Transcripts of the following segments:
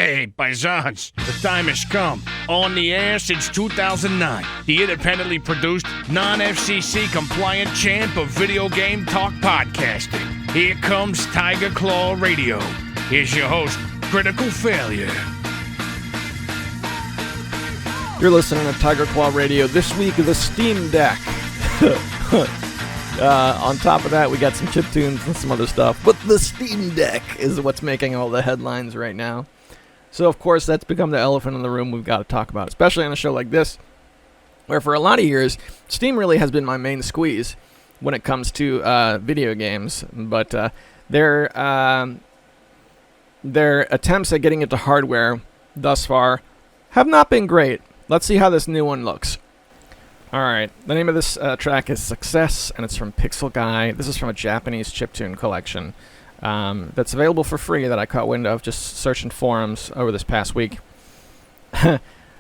Hey, paisans, the time has come. On the air since 2009, the independently produced, non-FCC compliant champ of video game talk podcasting. Here comes Tiger Claw Radio. Here's your host, Critical Failure. You're listening to Tiger Claw Radio. This week, the Steam Deck. On top of that, we got some chiptunes and some other stuff. But the Steam Deck is what's making all the headlines right now. So, of course, that's become the elephant in the room we've got to talk about, especially on a show like this, where for a lot of years, Steam really has been my main squeeze when it comes to video games. But their attempts at getting into hardware thus far have not been great. Let's see how this new one looks. Alright, the name of this track is Success, and it's from Pixel Guy. This is from a Japanese chiptune collection that's available for free that I caught wind of just searching forums over this past week.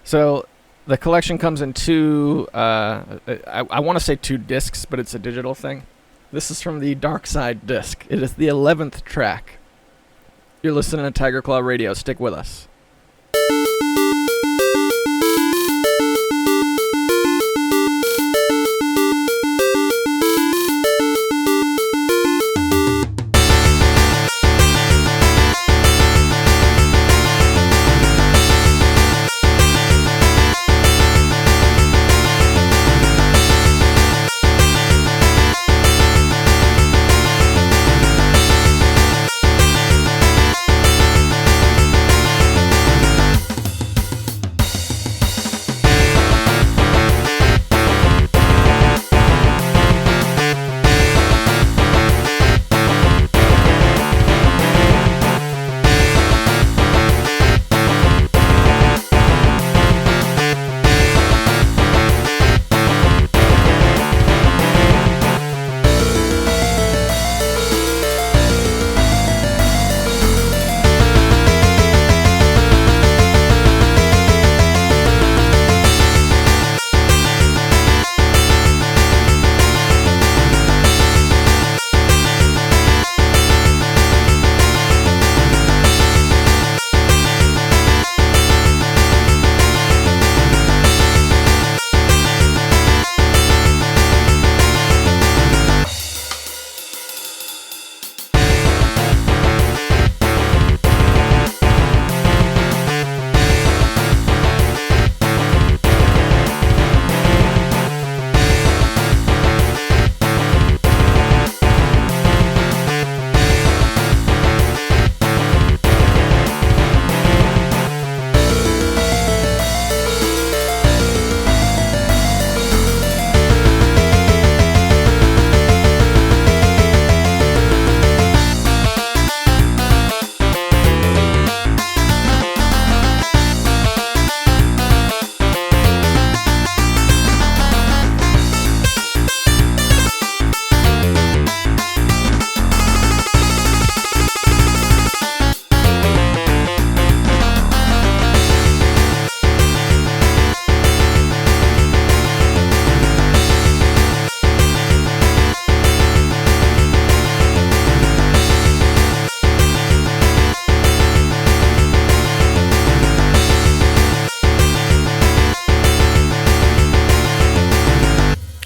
So, the collection comes in two, I want to say 2 discs, but it's a digital thing. This is from the Dark Side disc. It is the 11th track. You're listening to Tiger Claw Radio. Stick with us.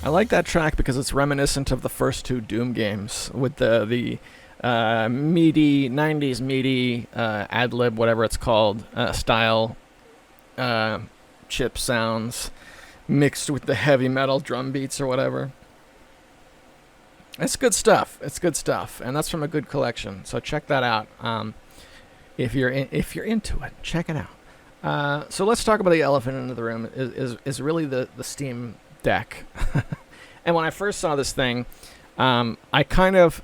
I like that track because it's reminiscent of the first 2 Doom games with the meaty, 90s meaty, ad-lib, whatever it's called, style chip sounds mixed with the heavy metal drum beats or whatever. It's good stuff. It's good stuff, and that's from a good collection. So check that out. If you're into it, check it out. So let's talk about the elephant in the room. Is really the Steam Deck. And when I first saw this thing, I kind of...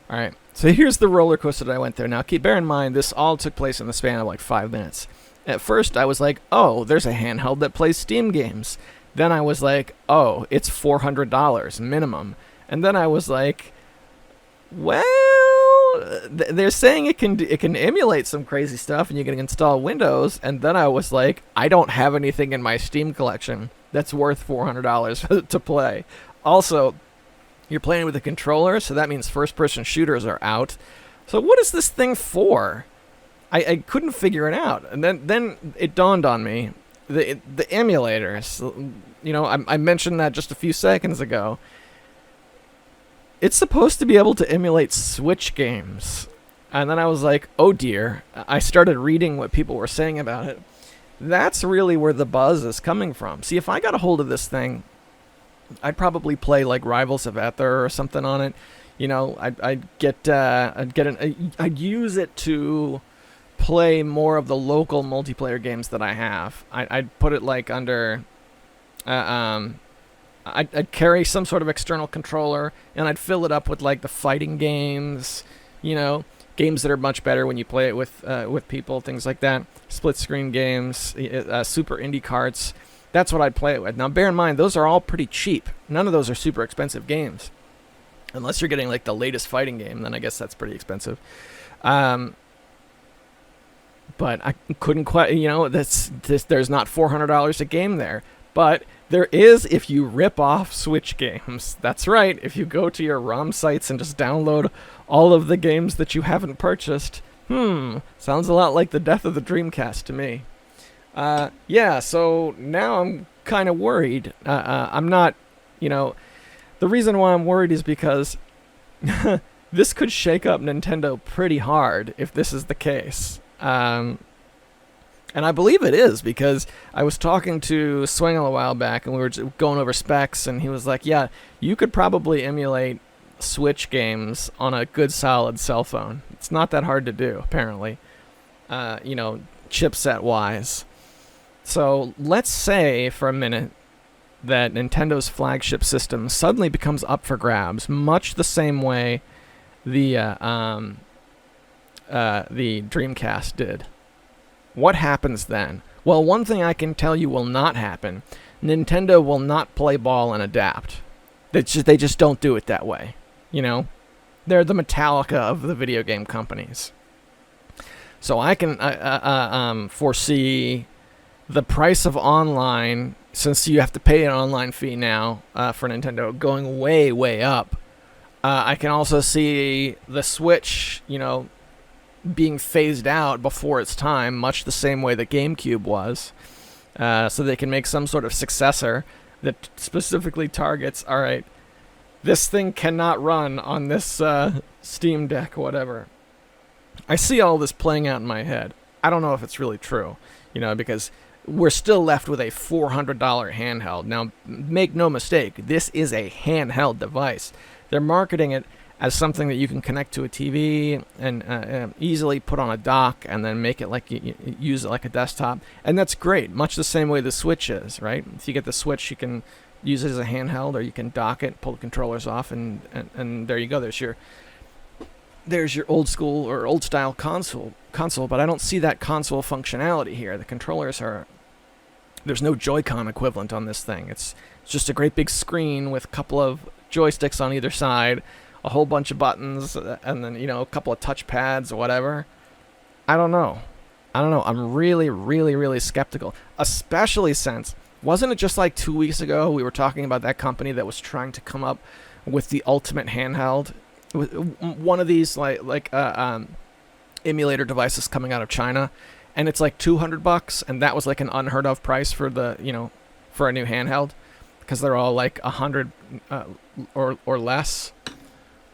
Alright, so here's the roller coaster that I went through. Now, bear in mind, this all took place in the span of like 5 minutes. At first, I was like, oh, there's a handheld that plays Steam games. Then I was like, oh, it's $400 minimum. And then I was like, well, they're saying it can emulate some crazy stuff and you can install Windows. And then I was like, I don't have anything in my Steam collection that's worth $400 to play. Also, you're playing with a controller, so that means first-person shooters are out. So what is this thing for? I couldn't figure it out. And then it dawned on me, the emulators, you know, I mentioned that just a few seconds ago. It's supposed to be able to emulate Switch games. And then I was like, oh dear. I started reading what people were saying about it. That's really where the buzz is coming from. See, if I got a hold of this thing, I'd probably play like Rivals of Aether or something on it. You know, I'd use it to play more of the local multiplayer games that I have. I'd put it like under, I'd carry some sort of external controller, and I'd fill it up with like the fighting games, you know, games that are much better when you play it with people, things like that. Split screen games, super indie carts. That's what I'd play it with. Now, bear in mind, those are all pretty cheap. None of those are super expensive games, unless you're getting like the latest fighting game. Then I guess that's pretty expensive. But I couldn't quite, you know, there's not $400 a game there. But there is if you rip off Switch games. That's right. If you go to your ROM sites and just download all of the games that you haven't purchased. Sounds a lot like the death of the Dreamcast to me. Yeah, so now I'm kind of worried. I'm not, you know, the reason why I'm worried is because this could shake up Nintendo pretty hard if this is the case. And I believe it is, because I was talking to Swingle a while back, and we were going over specs, and he was like, yeah, you could probably emulate Switch games on a good solid cell phone. It's not that hard to do, apparently, you know, chipset-wise. So let's say for a minute that Nintendo's flagship system suddenly becomes up for grabs, much the same way the Dreamcast did. What happens then? Well, one thing I can tell you will not happen. Nintendo will not play ball and adapt. They just don't do it that way. You know? They're the Metallica of the video game companies. So I can foresee the price of online, since you have to pay an online fee now for Nintendo, going way, way up. I can also see the Switch, you know, being phased out before its time, much the same way the GameCube was, so they can make some sort of successor that specifically targets, all right, this thing cannot run on this Steam Deck, whatever. I see all this playing out in my head. I don't know if it's really true, you know, because we're still left with a $400 handheld. Now, make no mistake, this is a handheld device. They're marketing it as something that you can connect to a TV and easily put on a dock and then make it like use it like a desktop. And that's great, much the same way the Switch is, right? If you get the Switch, you can use it as a handheld, or you can dock it, pull the controllers off, and there you go. There's your old school or old style console, but I don't see that console functionality here. The controllers there's no Joy-Con equivalent on this thing. It's just a great big screen with a couple of joysticks on either side, a whole bunch of buttons, and then, you know, a couple of touch pads or whatever. I don't know. I'm really, really, really skeptical, especially since, wasn't it just like 2 weeks ago we were talking about that company that was trying to come up with the ultimate handheld, one of these emulator devices coming out of China, and it's like $200, and that was like an unheard of price for for a new handheld, because they're all like 100 or less.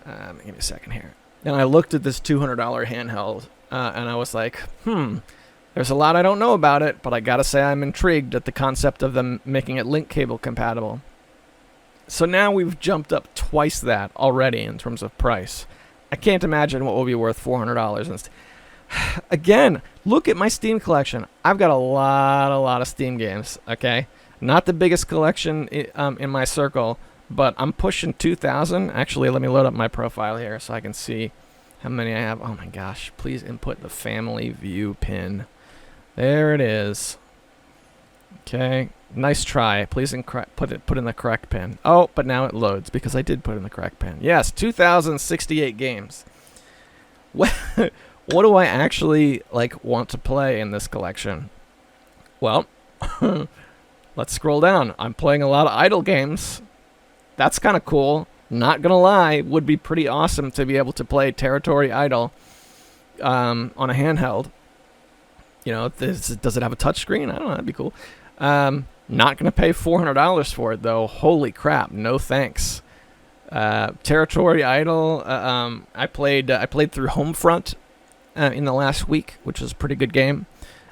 Give me a second here. And I looked at this $200 handheld, and I was like, there's a lot I don't know about it, but I gotta say I'm intrigued at the concept of them making it link cable compatible. So now we've jumped up twice that already in terms of price. I can't imagine what will be worth $400. Again, look at my Steam collection. I've got a lot of Steam games, okay? Not the biggest collection in my circle, but I'm pushing 2,000. Actually, let me load up my profile here so I can see how many I have. Oh my gosh, please input the family view pin. There it is. Okay, nice try. Please put in the correct pin. Oh, but now it loads because I did put in the correct pin. Yes, 2,068 games. What do I actually want to play in this collection? Well, let's scroll down. I'm playing a lot of idle games. That's kind of cool. Not gonna lie, would be pretty awesome to be able to play Territory Idle on a handheld. Does it have a touchscreen? I don't know. That'd be cool. Not going to pay $400 for it, though. Holy crap. No thanks. Territory Idol. I played through Homefront in the last week, which was a pretty good game.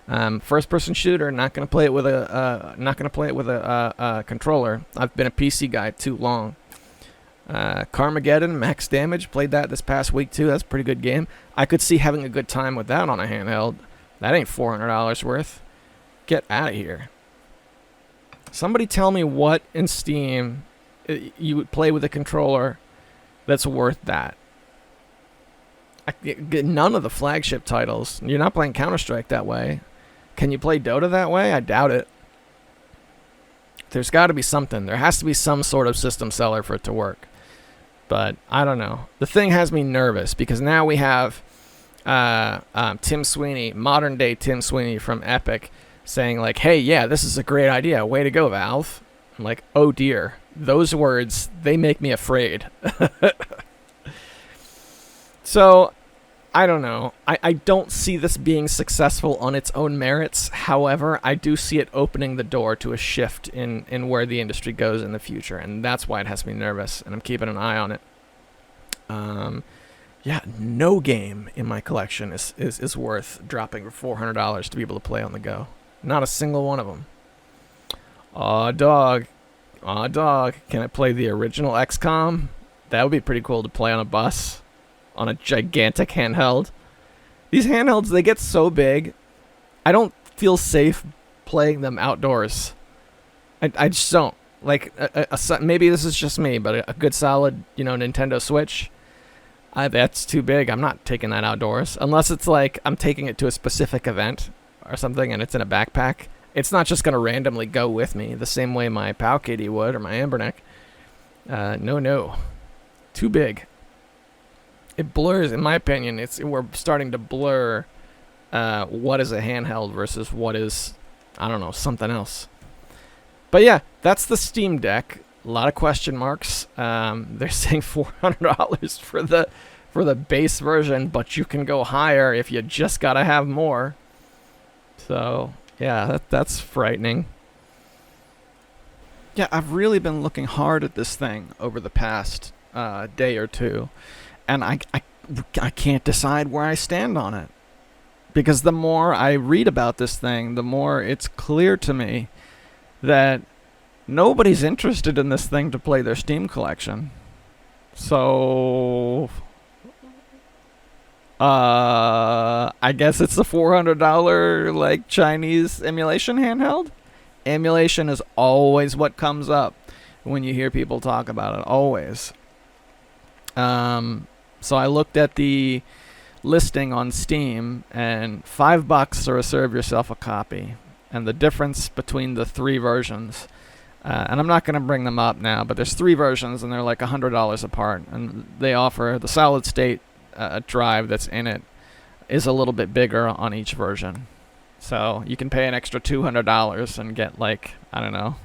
First-person shooter. Not going to play it with a controller. I've been a PC guy too long. Carmageddon, Max Damage. Played that this past week too. That's a pretty good game. I could see having a good time with that on a handheld. That ain't $400 worth. Get out of here. Somebody tell me what in Steam you would play with a controller that's worth that. None of the flagship titles. You're not playing Counter-Strike that way. Can you play Dota that way? I doubt it. There's got to be something. There has to be some sort of system seller for it to work. But I don't know. The thing has me nervous because now we have Tim Sweeney, modern-day Tim Sweeney from Epic, saying like, hey, yeah, this is a great idea. Way to go, Valve. I'm like, oh, dear. Those words, they make me afraid. So, I don't know. I don't see this being successful on its own merits. However, I do see it opening the door to a shift in where the industry goes in the future. And that's why it has me nervous. And I'm keeping an eye on it. Yeah, no game in my collection is worth dropping for $400 to be able to play on the go. Not a single one of them. Aw, dog. Can I play the original XCOM? That would be pretty cool to play on a bus. On a gigantic handheld. These handhelds, they get so big, I don't feel safe playing them outdoors. I just don't. Like, maybe this is just me, but a good solid, Nintendo Switch, that's too big. I'm not taking that outdoors. Unless it's like I'm taking it to a specific event or something and it's in a backpack. It's not just going to randomly go with me the same way my Pow Kitty would or my Amberneck. No. Too big. It blurs, in my opinion. We're starting to blur what is a handheld versus what is, I don't know, something else. But yeah, that's the Steam Deck. A lot of question marks. They're saying $400 for the base version, but you can go higher if you just gotta have more. So yeah, that's frightening. Yeah, I've really been looking hard at this thing over the past day or two. And I can't decide where I stand on it. Because the more I read about this thing, the more it's clear to me that nobody's interested in this thing to play their Steam collection. So, I guess it's the $400 like Chinese emulation handheld. Emulation is always what comes up when you hear people talk about it. Always. So I looked at the listing on Steam, and $5 to reserve yourself a copy. And the difference between the three versions, and I'm not going to bring them up now, but there's three versions, and they're like $100 apart. And they offer the solid state drive that's in it is a little bit bigger on each version. So you can pay an extra $200 and get like, I don't know,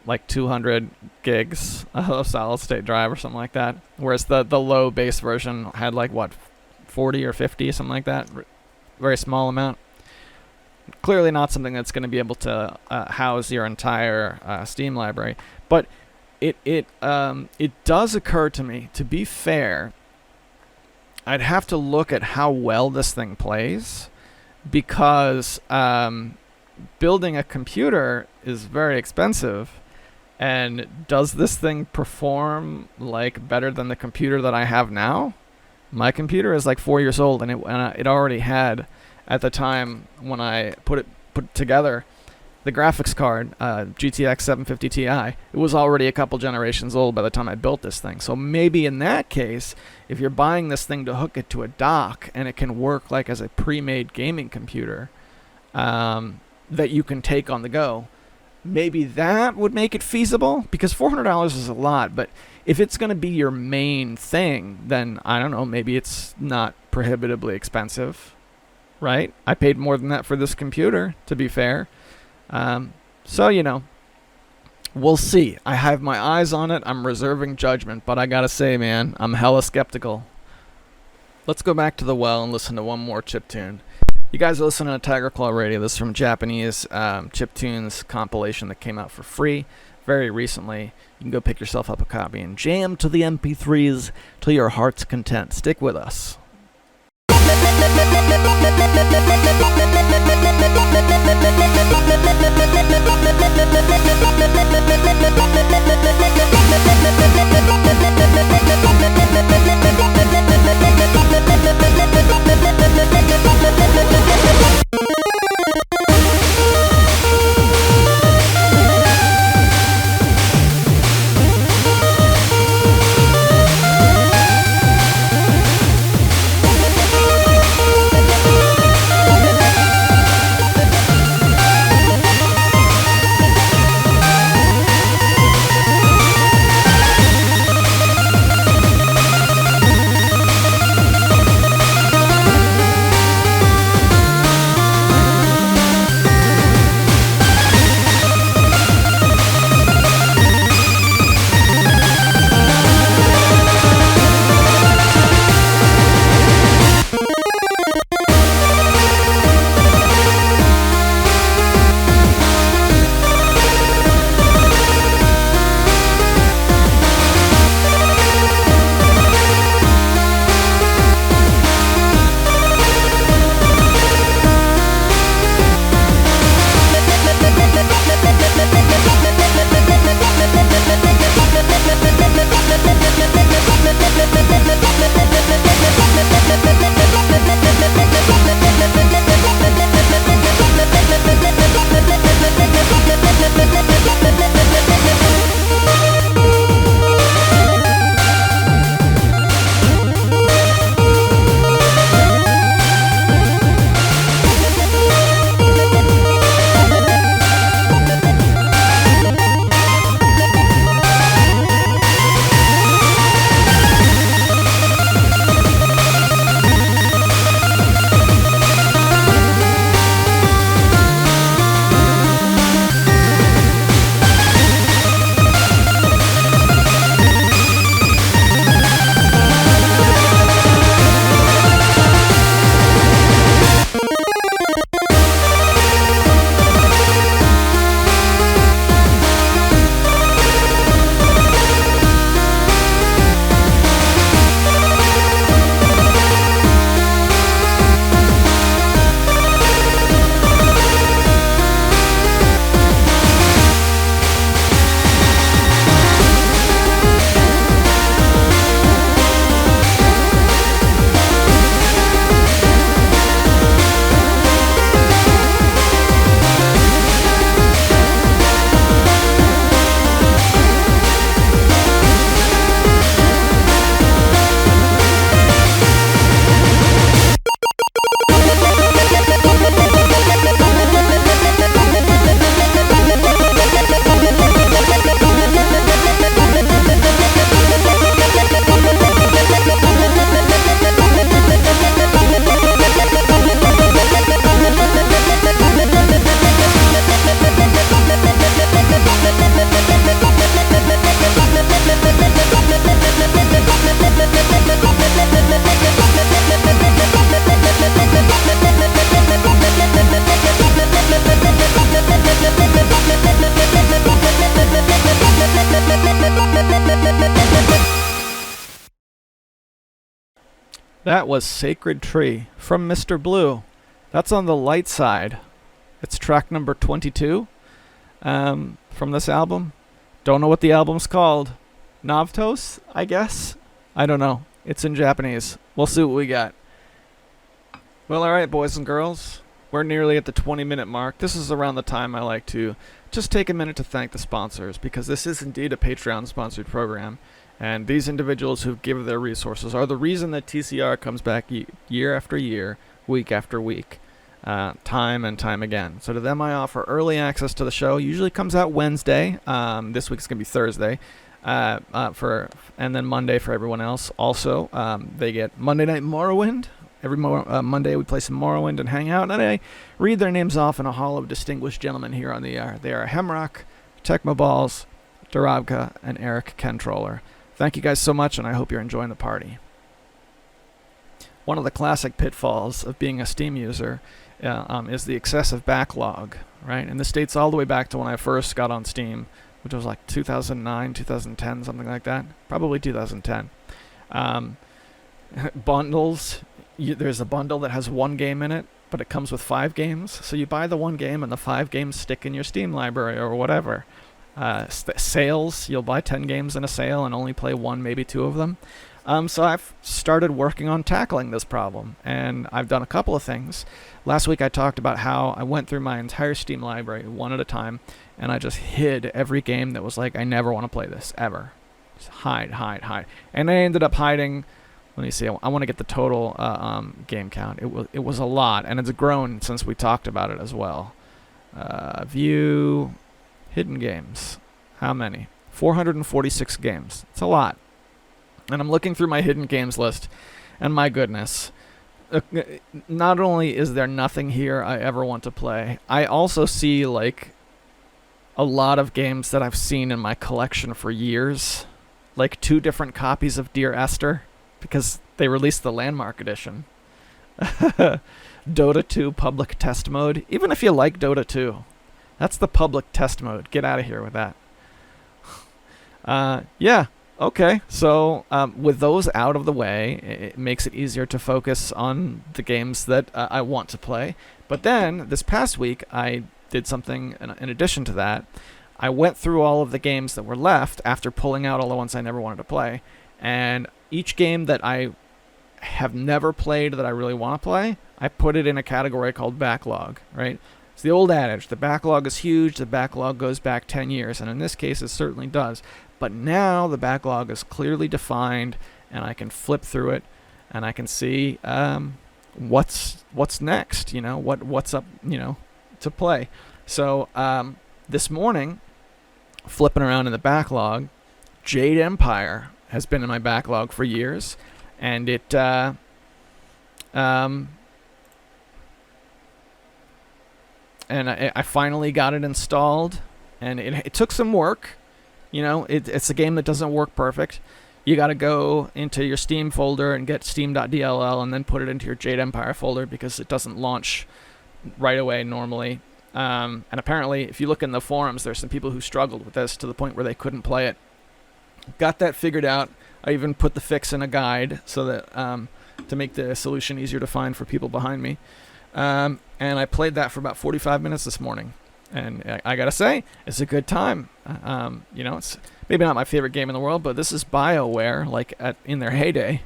like 200 gigs of solid state drive or something like that. Whereas the low base version had like 40 or 50, something like that. Very small amount. Clearly not something that's going to be able to house your entire Steam library. But it does occur to me, to be fair, I'd have to look at how well this thing plays, because building a computer is very expensive. And does this thing perform like better than the computer that I have now? My computer is like 4 years old, and it already had, at the time when I put it together, the graphics card, GTX 750 Ti. It was already a couple generations old by the time I built this thing. So maybe in that case, if you're buying this thing to hook it to a dock and it can work like as a pre-made gaming computer that you can take on the go, maybe that would make it feasible, because $400 is a lot. But if it's going to be your main thing, then I don't know, maybe it's not prohibitively expensive, right? I paid more than that for this computer, to be fair. So, we'll see. I have my eyes on it. I'm reserving judgment, but I gotta say, man, I'm hella skeptical. let's go back to the well and listen to one more chiptune. You guys are listening to Tiger Claw Radio. This is from Japanese chiptunes compilation that came out for free very recently. You can go pick yourself up a copy and jam to the MP3s till your heart's content. Stick with us. That was Sacred Tree from Mr. Blue. That's on the light side. It's track number 22 from this album. Don't know what the album's called. Navtos, I guess? I don't know. It's in Japanese. We'll see what we got. Well, alright, boys and girls. We're nearly at the 20-minute mark. This is around the time I like to just take a minute to thank the sponsors, because this is indeed a Patreon-sponsored program. And these individuals who give their resources are the reason that TCR comes back year after year, week after week, time and time again. So to them I offer early access to the show. Usually comes out Wednesday. This week's going to be Thursday. And then Monday for everyone else. Also, they get Monday Night Morrowind. Every Monday we play some Morrowind and hang out. And I read their names off in a hall of distinguished gentlemen here on the air. They are Hemrock, Tecmo Balls, Darabka, and Eric Kentroller. Thank you guys so much, and I hope you're enjoying the party. one of the classic pitfalls of being a Steam user is the excessive backlog, right? And this dates all the way back to when I first got on Steam, which was like 2009, 2010, something like that. Probably 2010. Bundles, there's a bundle that has one game in it, but it comes with 5 games. So you buy the one game and the 5 games stick in your Steam library or whatever. Sales, you'll buy 10 games in a sale and only play 1, maybe 2 of them. So I've started working on tackling this problem, and I've done a couple of things. Last week I talked about how I went through my entire Steam library one at a time, and I just hid every game that was like, I never want to play this, ever. Just hide. And I ended up hiding, let me see, I want to get the total game count. It was a lot, and it's grown since we talked about it as well. View, hidden games. How many? 446 games. It's a lot. And I'm looking through my hidden games list, and my goodness, not only is there nothing here I ever want to play, I also see like a lot of games that I've seen in my collection for years, like 2 different copies of Dear Esther, because they released the Landmark edition. Dota 2 public test mode, even if you like Dota 2, that's the public test mode. Get out of here with that. Yeah. Okay, so with those out of the way, it makes it easier to focus on the games that I want to play. But then, this past week, I did something in addition to that. I went through all of the games that were left after pulling out all the ones I never wanted to play. And each game that I have never played that I really want to play, I put it in a category called Backlog, right? It's the old adage, the backlog is huge, the backlog goes back 10 years, and in this case it certainly does. But now the backlog is clearly defined, and I can flip through it, and I can see what's next, what's up, to play. So this morning, flipping around in the backlog, Jade Empire has been in my backlog for years, and it and I finally got it installed, and it took some work. It's a game that doesn't work perfect. You got to go into your Steam folder and get steam.dll and then put it into your Jade Empire folder because it doesn't launch right away normally. And apparently, if you look in the forums, there's some people who struggled with this to the point where they couldn't play it. Got that figured out. I even put the fix in a guide so that to make the solution easier to find for people behind me. And I played that for about 45 minutes this morning. And I gotta say, it's a good time. It's maybe not my favorite game in the world, but this is BioWare, like in their heyday,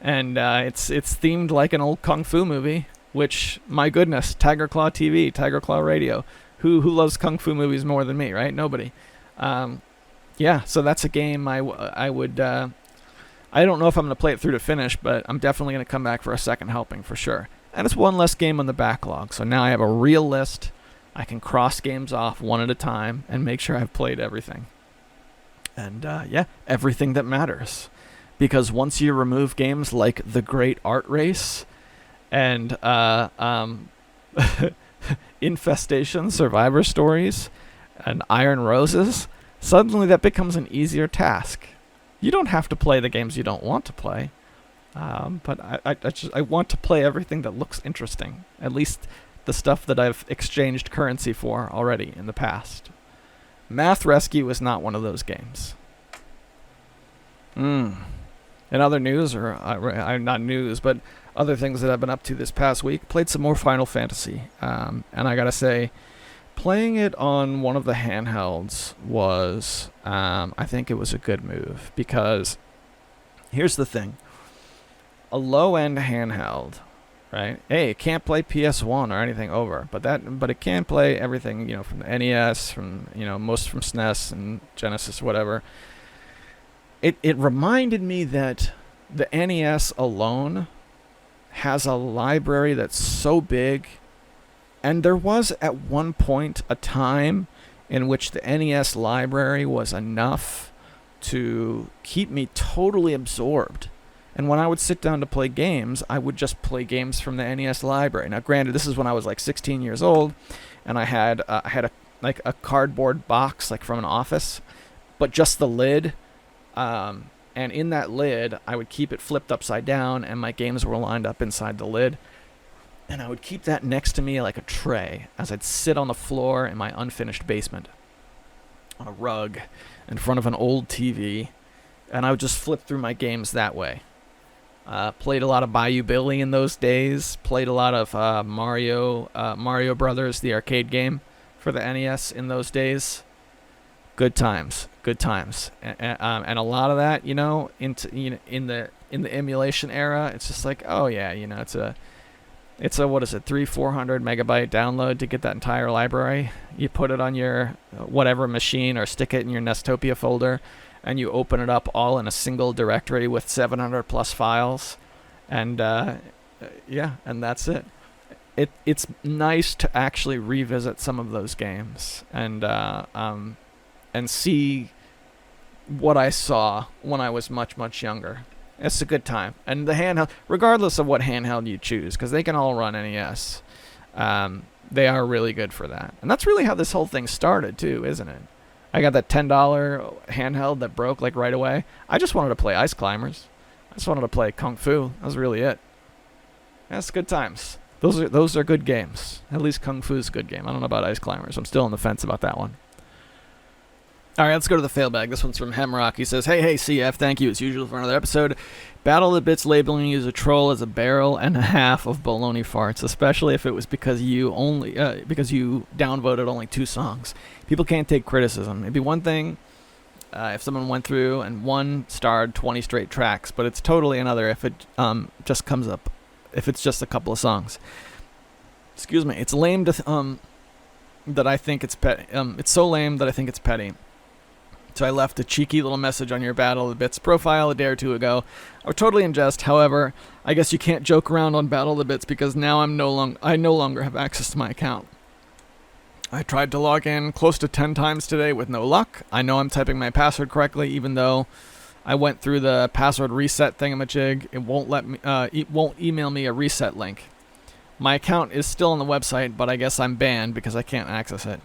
and it's themed like an old kung fu movie. Which, my goodness, Tiger Claw TV, Tiger Claw Radio, who loves kung fu movies more than me, right? Nobody. Yeah, so that's a game I would. I don't know if I'm gonna play it through to finish, but I'm definitely gonna come back for a second helping for sure. And it's one less game on the backlog, so now I have a real list. I can cross games off one at a time and make sure I've played everything. And everything that matters. Because once you remove games like The Great Art Race and Infestation, Survivor Stories, and Iron Roses, suddenly that becomes an easier task. You don't have to play the games you don't want to play. But I want to play everything that looks interesting. At least the stuff that I've exchanged currency for already in the past. Math Rescue is not one of those games. In other news, or not news, but other things that I've been up to this past week, played some more Final Fantasy. And I gotta say, playing it on one of the handhelds was, I think it was a good move. Because, here's the thing. A low-end handheld, right? Hey, it can't play PS1 or anything over, but it can play everything, from the NES, from most from SNES and Genesis, whatever. It reminded me that the NES alone has a library that's so big, and there was at one point a time in which the NES library was enough to keep me totally absorbed. And when I would sit down to play games, I would just play games from the NES library. Now, granted, this is when I was like 16 years old, and I had a cardboard box like from an office, but just the lid. And in that lid, I would keep it flipped upside down, and my games were lined up inside the lid. And I would keep that next to me like a tray as I'd sit on the floor in my unfinished basement on a rug in front of an old TV, and I would just flip through my games that way. Played a lot of Bayou Billy in those days. Played a lot of Mario Brothers, the arcade game for the NES in those days. Good times. And a lot of that, in the emulation era, it's just like, oh yeah, it's a what is it, 400 megabyte download to get that entire library. You put it on your whatever machine or stick it in your Nestopia folder, and you open it up all in a single directory with 700 plus files, and and that's it. It's nice to actually revisit some of those games and see what I saw when I was much, much younger. It's a good time. And the handheld, regardless of what handheld you choose, because they can all run NES, they are really good for that. And that's really how this whole thing started, too, isn't it? I got that $10 handheld that broke like right away. I just wanted to play Ice Climbers. I just wanted to play Kung Fu. That was really it. That's good times. Those are good games. At least Kung Fu's a good game. I don't know about Ice Climbers. I'm still on the fence about that one. All right, let's go to the Failback. This one's from Hemrock. He says, Hey, CF, thank you as usual for another episode. Battle the Bits labeling you as a troll as a barrel and a half of baloney farts, especially if it was because you downvoted only 2 songs. People can't take criticism. It'd be one thing if someone went through and 1-starred 20 straight tracks, but it's totally another if it just comes up, if it's just a couple of songs. Excuse me. It's lame that I think it's petty. It's so lame that I think it's petty. So I left a cheeky little message on your Battle of the Bits profile a day or two ago. I was totally in jest. However, I guess you can't joke around on Battle of the Bits because now I no longer have access to my account. I tried to log in close to 10 times today with no luck. I know I'm typing my password correctly, even though I went through the password reset thingamajig. It won't let me. It won't email me a reset link. My account is still on the website, but I guess I'm banned because I can't access it.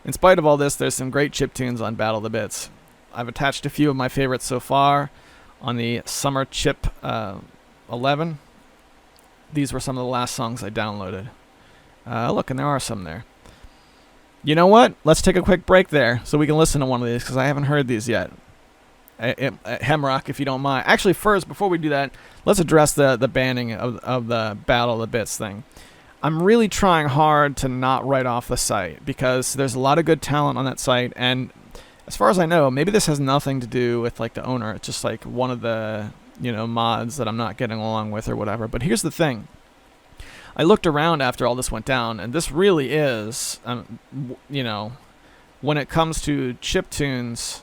In spite of all this, there's some great chiptunes on Battle of the Bits. I've attached a few of my favorites so far on the Summer Chip 11. These were some of the last songs I downloaded. Look, and there are some there. You know what? Let's take a quick break there so we can listen to one of these because I haven't heard these yet. Hemrock, if you don't mind. Actually, first, before we do that, let's address the banning of the Battle of the Bits thing. I'm really trying hard to not write off the site because there's a lot of good talent on that site, and as far as I know, maybe this has nothing to do with like the owner. It's just like one of the mods that I'm not getting along with or whatever. But here's the thing. I looked around after all this went down, and this really is, when it comes to chiptunes,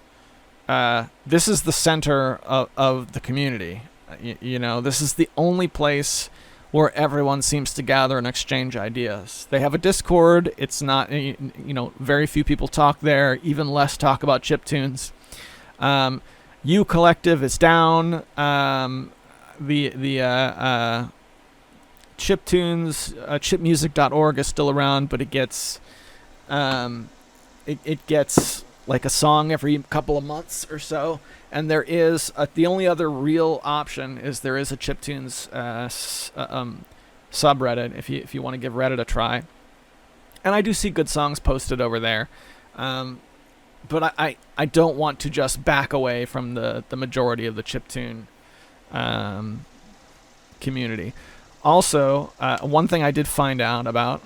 this is the center of the community. This is the only place where everyone seems to gather and exchange ideas. They have a Discord. It's not, very few people talk there, even less talk about chiptunes. U Collective is down. The chiptunes, chipmusic.org is still around, but it gets like a song every couple of months or so. And there is the only other real option is there is a chiptunes subreddit if you want to give Reddit a try. And I do see good songs posted over there, but I don't want to just back away from the majority of the chiptune community. Also, one thing I did find out about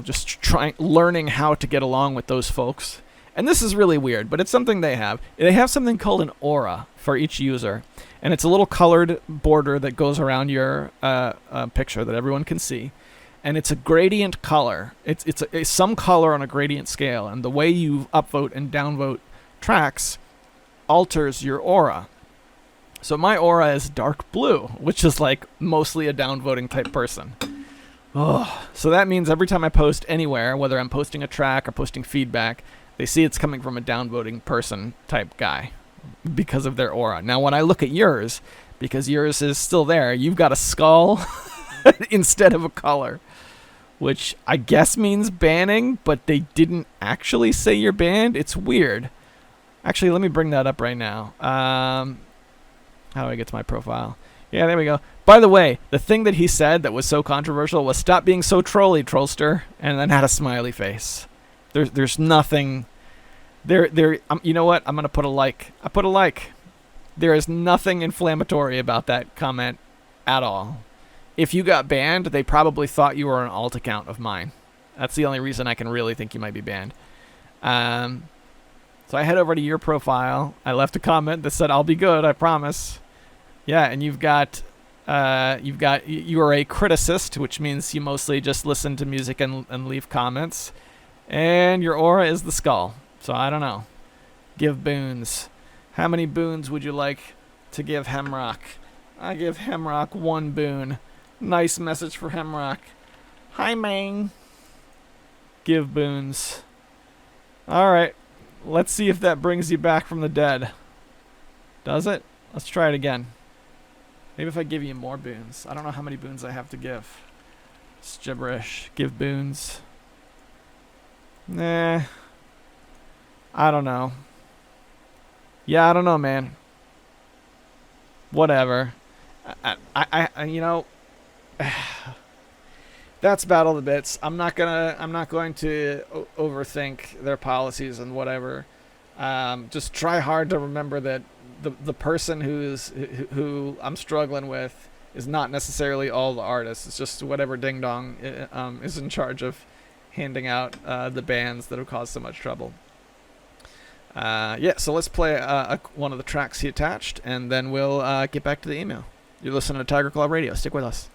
just learning how to get along with those folks. And this is really weird, but it's something they have. They have something called an aura for each user. And it's a little colored border that goes around your picture that everyone can see. And it's a gradient color. It's some color on a gradient scale. And the way you upvote and downvote tracks alters your aura. So my aura is dark blue, which is like mostly a downvoting type person. Oh, so that means every time I post anywhere, whether I'm posting a track or posting feedback, they see it's coming from a downvoting person type guy because of their aura. Now, when I look at yours, because yours is still there, you've got a skull instead of a color, which I guess means banning, but they didn't actually say you're banned. It's weird. Actually, let me bring that up right now. How do I get to my profile? Yeah, there we go. By the way, the thing that he said that was so controversial was "Stop being so trolly, trollster," and then had a smiley face. There's nothing. You know what? I'm gonna put a like. I put a like. There is nothing inflammatory about that comment at all. If you got banned, they probably thought you were an alt account of mine. That's the only reason I can really think you might be banned. So I head over to your profile. I left a comment that said, "I'll be good, I promise." Yeah, and you are a criticist, which means you mostly just listen to music and leave comments. And your aura is the skull. So I don't know. Give boons. How many boons would you like to give Hemrock? I give Hemrock 1 boon. Nice message for Hemrock. Hi, Mang. Give boons. Alright. Let's see if that brings you back from the dead. Does it? Let's try it again. Maybe if I give you more boons. I don't know how many boons I have to give. It's gibberish. Give boons. Nah. I don't know. Yeah, I don't know, man. Whatever. I you know, that's Battle of the Bits. I'm not going to overthink their policies and whatever. Just try hard to remember that the person who I'm struggling with is not necessarily all the artists. It's just whatever ding dong is in charge of handing out the bans that have caused so much trouble. Yeah, so let's play one of the tracks he attached, and then we'll get back to the email. You're listening to Tiger Club Radio. Stick with us.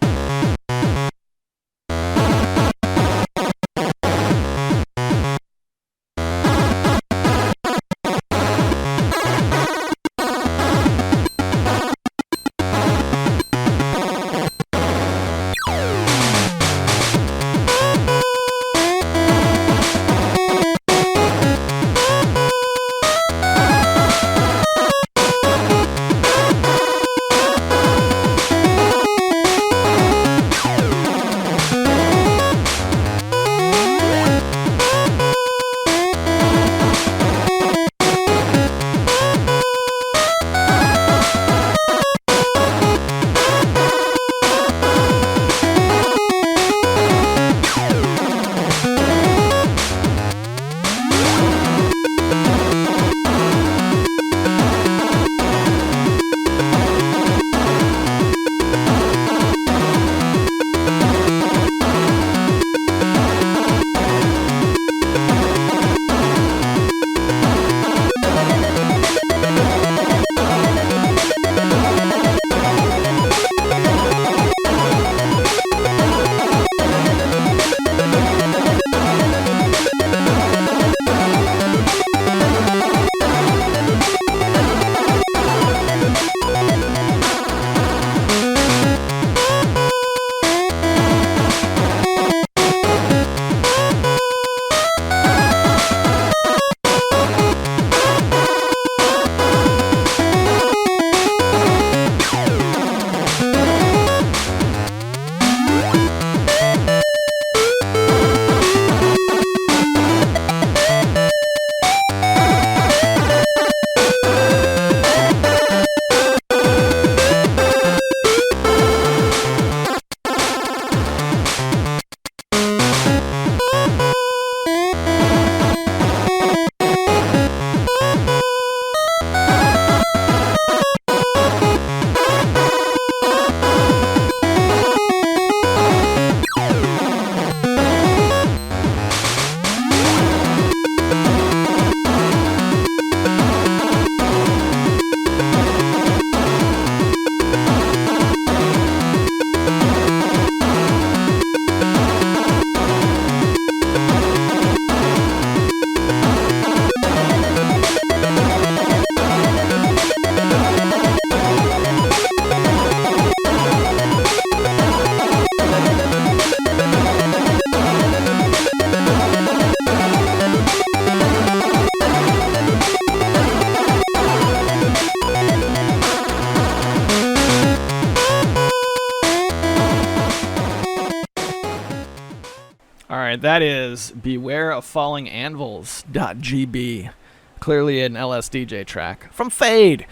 That is Beware of Falling Anvils.gb. Clearly an LSDJ track. From Fade.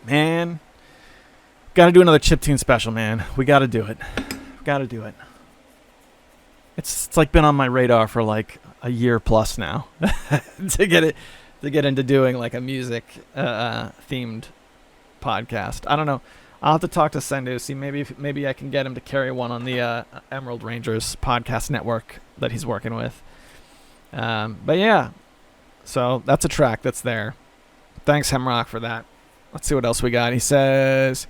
Man, Got to do another chiptune special, man. We got to do it. Got to do it. It's like been on my radar for like a year plus now to get into doing like a music themed podcast. I don't know. I'll have to talk to Sendu, see maybe I can get him to carry one on the Emerald Rangers podcast network that he's working with. But yeah, so that's a track that's there. Thanks, Hemrock, for that. Let's see what else we got. He says,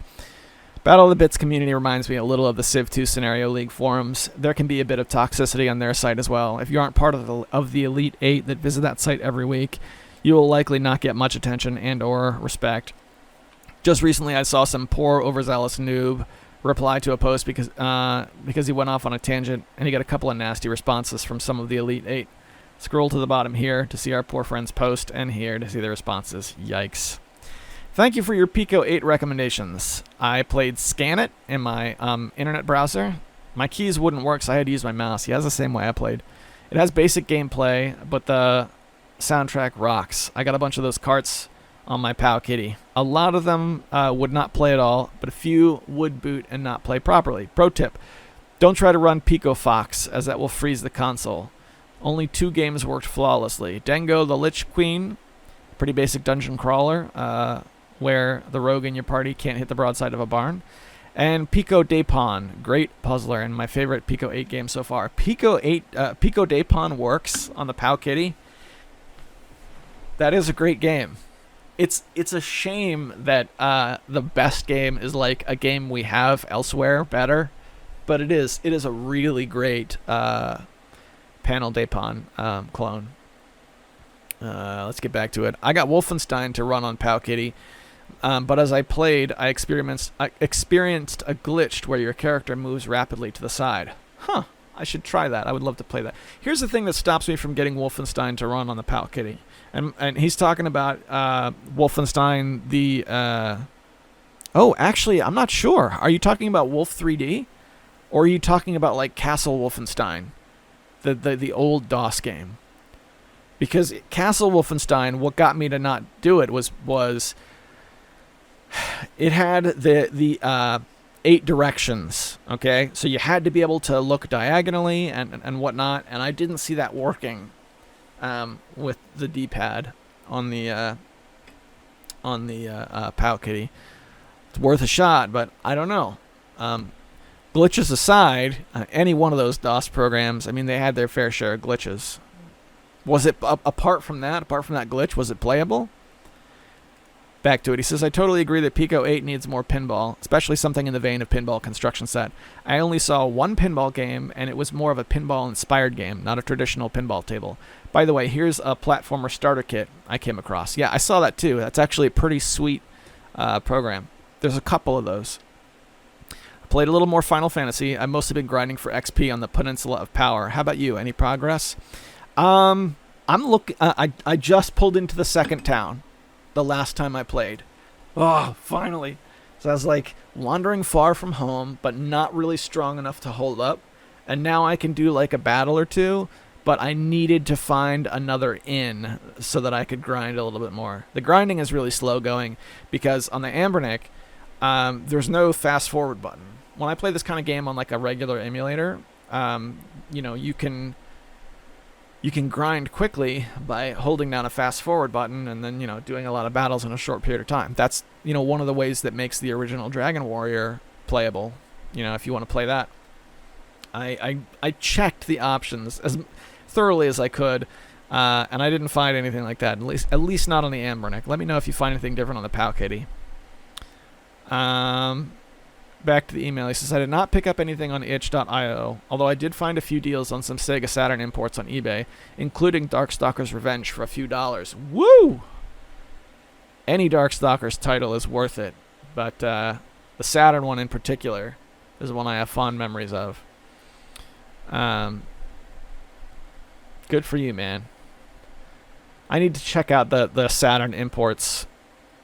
Battle of the Bits community reminds me a little of the Civ 2 Scenario League forums. There can be a bit of toxicity on their site as well. If you aren't part of the Elite 8 that visit that site every week, you will likely not get much attention and or respect. Just recently, I saw some poor overzealous noob reply to a post because he went off on a tangent, and he got a couple of nasty responses from some of the Elite 8. Scroll to the bottom here to see our poor friend's post, and here to see the responses. Yikes. Thank you for your Pico 8 recommendations. I played Scan It in my internet browser. My keys wouldn't work, so I had to use my mouse. Yeah, that's the same way I played. It has basic gameplay, but the soundtrack rocks. I got a bunch of those carts on my POW Kitty. A lot of them would not play at all, but a few would boot and not play properly. Pro tip, don't try to run Pico Fox, as that will freeze the console. Only 2 games worked flawlessly. Dengo the Lich Queen, pretty basic dungeon crawler, where the rogue in your party can't hit the broadside of a barn. And Pico de Pawn, great puzzler, and my favorite Pico 8 game so far. Pico de Pawn works on the POW Kitty. That is a great game. It's a shame that the best game is like a game we have elsewhere better, but it is a really great Panel de Pawn clone. Let's get back to it. I got Wolfenstein to run on POW Kitty, but as I played, I experienced a glitch where your character moves rapidly to the side. Huh, I should try that. I would love to play that. Here's the thing that stops me from getting Wolfenstein to run on the POW Kitty. And he's talking about Wolfenstein, the... Oh, actually, I'm not sure. Are you talking about Wolf 3D? Or are you talking about, like, Castle Wolfenstein? The old DOS game? Because Castle Wolfenstein, what got me to not do it was it had the 8 directions, okay? So you had to be able to look diagonally and whatnot, and I didn't see that working with the D-pad on the POW Kitty. It's worth a shot, but I don't know. Glitches aside, any one of those DOS programs, I mean, they had their fair share of glitches. Was it, apart from that glitch, was it playable? Back to it. He says, I totally agree that Pico 8 needs more pinball, especially something in the vein of Pinball Construction Set. I only saw one pinball game, and it was more of a pinball-inspired game, not a traditional pinball table. By the way, here's a platformer starter kit I came across. Yeah, I saw that too. That's actually a pretty sweet program. There's a couple of those. I played a little more Final Fantasy. I've mostly been grinding for XP on the Peninsula of Power. How about you? Any progress? I'm looking. I just pulled into the second town the last time I played. Oh, finally. So I was like wandering far from home, but not really strong enough to hold up. And now I can do like a battle or two, but I needed to find another inn so that I could grind a little bit more. The grinding is really slow going because on the Ambernick, there's no fast forward button. When I play this kind of game on like a regular emulator, you can grind quickly by holding down a fast forward button and then, doing a lot of battles in a short period of time. That's, one of the ways that makes the original Dragon Warrior playable, if you want to play that. I checked the options as thoroughly as I could, and I didn't find anything like that, at least not on the Ambernick. Let me know if you find anything different on the POW Kitty. Back to the email. He says, I did not pick up anything on itch.io, although I did find a few deals on some Sega Saturn imports on eBay, including Darkstalkers Revenge for a few dollars. Woo! Any Darkstalkers title is worth it, but the Saturn one in particular is one I have fond memories of. Good for you, man. I need to check out the Saturn imports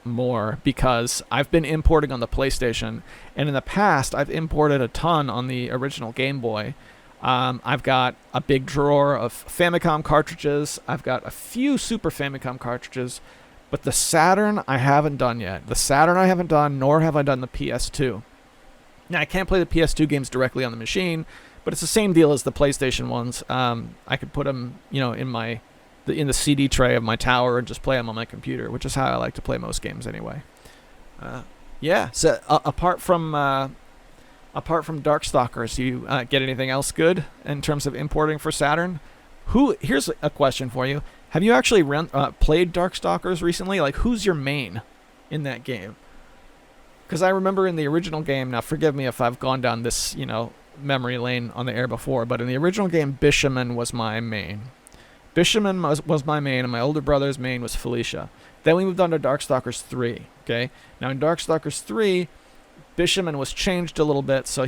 more because I've been importing on the PlayStation, and in the past I've imported a ton on the original Game Boy. I've got a big drawer of Famicom cartridges. I've got a few Super Famicom cartridges, But the Saturn I haven't done yet. The Saturn I haven't done, nor have I done the PS2. Now, I can't play the PS2 games directly on the machine, but it's the same deal as the PlayStation ones. I could put them, in the CD tray of my tower and just play them on my computer, which is how I like to play most games anyway. Yeah. So apart from Darkstalkers, you get anything else good in terms of importing for Saturn? Here's a question for you. Have you actually played Darkstalkers recently? Like, who's your main in that game? Because I remember in the original game, now forgive me if I've gone down this, memory lane on the air before, but in the original game, Bishaman was my main. Bishaman was my main, and my older brother's main was Felicia. Then we moved on to Darkstalkers 3, okay? Now in Darkstalkers 3, Bishaman was changed a little bit, so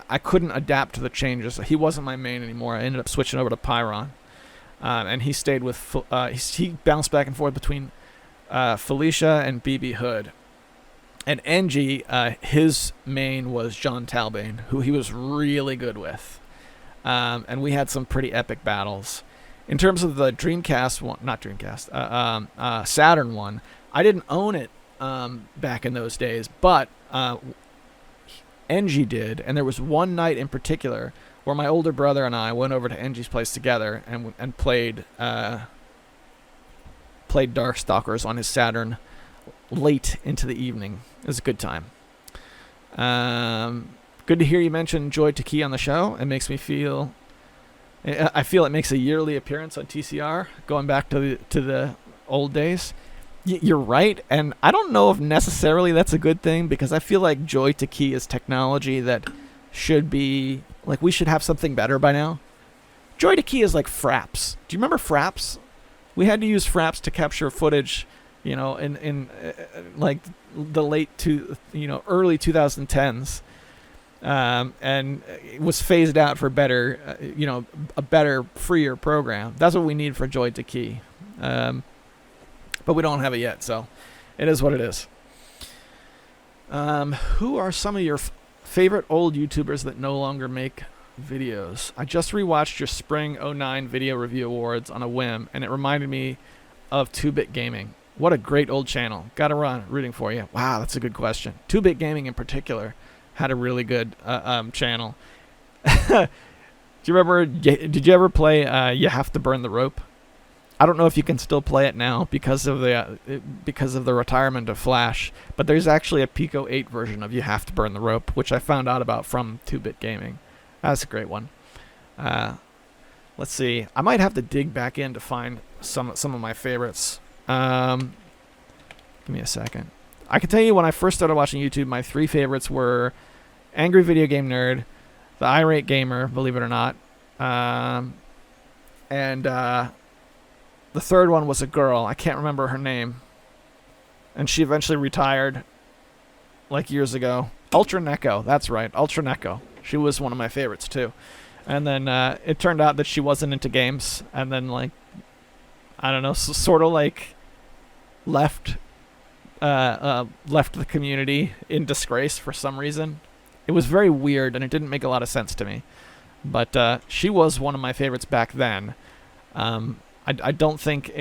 I couldn't adapt to the changes. He wasn't my main anymore. I ended up switching over to Pyron. And he stayed with, he bounced back and forth between Felicia and BB Hood. And Engie, his main was John Talbane, who he was really good with. And we had some pretty epic battles. In terms of the Dreamcast one, not Dreamcast, Saturn one, I didn't own it back in those days, but Engie did, and there was one night in particular where my older brother and I went over to Engie's place together and played Darkstalkers on his Saturn late into the evening. It was a good time. Good to hear you mention Joy Taki on the show. It makes me feel... I feel it makes a yearly appearance on TCR, going back to the old days. You're right, and I don't know if necessarily that's a good thing, because I feel like Joy Taki is technology that should be... Like, we should have something better by now. Joy Taki is like Fraps. Do you remember Fraps? We had to use Fraps to capture footage, in like the late early 2010s. And it was phased out for better, a better, freer program. That's what we need for Joy Taki. But we don't have it yet, so it is what it is. Who are some of your favorite old YouTubers that no longer make videos? I just rewatched your Spring 09 Video Review Awards on a whim, and it reminded me of 2-Bit Gaming. What a great old channel. Gotta run. Rooting for you. Wow, that's a good question. 2-Bit Gaming in particular had a really good channel. Did you ever play You Have to Burn the Rope? I don't know if you can still play it now because of the retirement of Flash, but there's actually a Pico 8 version of You Have to Burn the Rope, which I found out about from 2-Bit Gaming. That's a great one. Let's see. I might have to dig back in to find some of my favorites. Give me a second. I can tell you when I first started watching YouTube, my 3 favorites were Angry Video Game Nerd, The Irate Gamer, believe it or not, and the third one was a girl. I can't remember her name. And she eventually retired like years ago. Ultra Neko. That's right. Ultra Neko. She was one of my favorites too. And then it turned out that she wasn't into games. And then, like, I don't know, sort of like left the community in disgrace for some reason. It was very weird and it didn't make a lot of sense to me. But she was one of my favorites back then. I don't think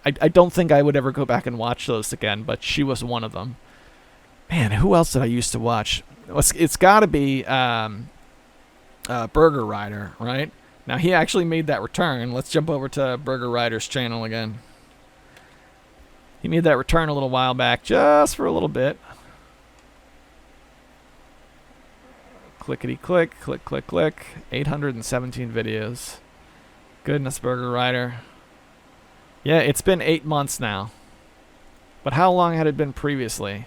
I don't think I would ever go back and watch those again, but she was one of them. Man, who else did I used to watch? It's got to be Burger Rider, right? Now, he actually made that return. Let's jump over to Burger Rider's channel again. He made that return a little while back, just for a little bit. Clickety-click, click, click, click. 817 videos. Goodness, Burger Rider. Yeah, it's been 8 months now. But how long had it been previously?